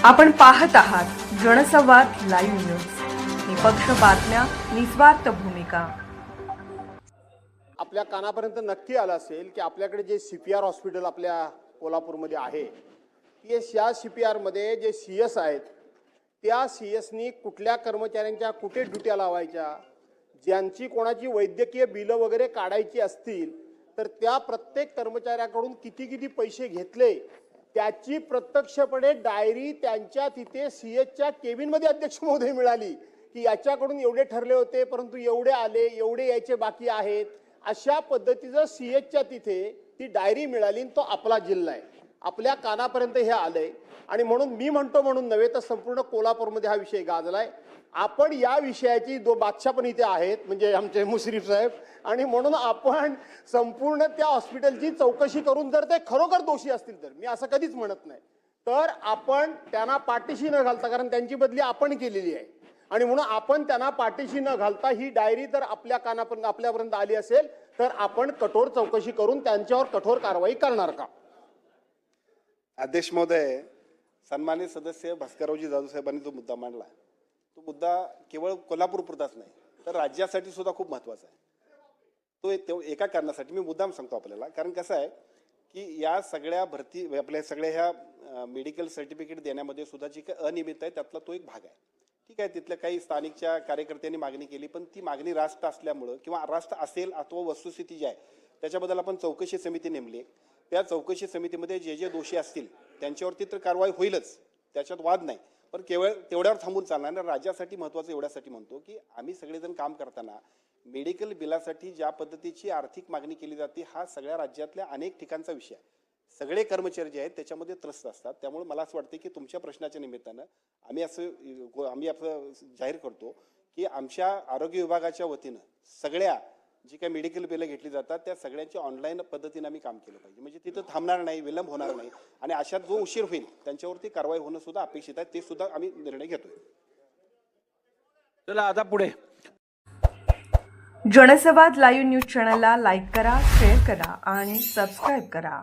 आपण पाहत आहात जनसंवाद लाईव्ह न्यूज। निपक्ष बातम्या, निस्वार्थ भूमिका। आपल्या कानापर्यंत नक्की आलं असेल की आपल्याकडे जे सीपीआर हॉस्पिटल आपल्या कोल्हापूरमध्ये आहे, या सीपीआरमध्ये जे सीएस आहेत, त्या सीएसनी कुठल्या कर्मचाऱ्यांच्या कुठे ड्युट्या लावायच्या, ज्यांची कोणाची वैद्यकीय बिलं वगैरे काढायची असतील तर त्या प्रत्येक कर्मचाऱ्याकडून किती किती पैसे घेतले त्याची प्रत्यक्षपणे डायरी त्यांच्या तिथे सीएसच्या केबिनमध्ये अध्यक्ष महोदय मिळाली की याच्याकडून एवढे ठरले होते परंतु एवढे आले, एवढे यायचे बाकी आहेत, अशा पद्धतीचं सीएसच्या तिथे ती डायरी मिळाली। तो आपला जिल्हा आहे, आपल्या कानापर्यंत हे आलंय आणि म्हणून मी म्हणतो म्हणून नव्हे तर संपूर्ण कोल्हापूरमध्ये हा विषय गाजलाय। आपण या विषयाची बादशाह पण इथे आहेत म्हणजे आमचे मुश्रीफ साहेब, आणि म्हणून आपण संपूर्ण त्या हॉस्पिटलची चौकशी करून जर ते खरोखर दोषी असतील तर, मी असं कधीच म्हणत नाही, तर आपण त्यांना पाठीशी न घालता, कारण त्यांची बदली आपण केलेली आहे आणि म्हणून आपण त्यांना पाठीशी न घालता ही डायरी जर आपल्या कानापर्यंत आपल्यापर्यंत आली असेल तर आपण कठोर चौकशी करून त्यांच्यावर कठोर कारवाई करणार का? अध्यक्ष महोदय, सन्मानित सदस्य भास्कररावजी जाधव साहेबांनी जो मुद्दा मांडला तो मुद्दा केवळ कोल्हापूरपुरताच नाही तर राज्यासाठी सुद्धा खूप महत्त्वाचा आहे। तो एका कारणासाठी मी मुद्दाम सांगतो आपल्याला, कारण कसं आहे की या सगळ्या भरती आपल्या सगळ्या ह्या मेडिकल सर्टिफिकेट देण्यामध्ये सुद्धा जी काही अनियमितता आहे त्यातला तो एक भाग आहे। ठीक आहे, तिथल्या काही स्थानिकच्या कार्यकर्त्यांनी मागणी केली पण ती मागणी रास्त असल्यामुळं किंवा रास्त असेल अथवा वस्तुस्थिती जी आहे त्याच्याबद्दल आपण चौकशी समिती नेमली। त्या चौकशी समितीमध्ये जे जे दोषी असतील त्यांच्यावरती तर कारवाई होईलच, त्याच्यात वाद नाही, पण केवळ तेवढ्यावर थांबून चालणार नाही। राज्यासाठी महत्त्वाचं एवढ्यासाठी म्हणतो की आम्ही सगळेजण काम करताना मेडिकल बिलासाठी ज्या पद्धतीची आर्थिक मागणी केली जाते हा सगळ्या राज्यातल्या अनेक ठिकाणचा विषय आहे। सगळे कर्मचारी जे आहेत त्याच्यामध्ये त्रस्त असतात, त्यामुळे मला असं वाटतं की तुमच्या प्रश्नाच्या निमित्तानं आम्ही असं जाहीर करतो की आमच्या आरोग्य विभागाच्या वतीनं सगळ्या जी काही मेडिकल बिलं घेतली जातात त्या सगळ्यांची ऑनलाईन पद्धतीने आम्ही काम केलं पाहिजे, म्हणजे तिथं थांबणार नाही, विलंब होणार नाही आणि अशात जो उशीर होईल त्यांच्यावरती कारवाई होणं सुद्धा अपेक्षित आहे, ते सुद्धा आम्ही निर्णय घेतोय। चला आता पुढे। जनसंवाद लाईव्ह न्यूज चॅनलला लाईक करा, शेअर करा आणि सबस्क्राईब करा।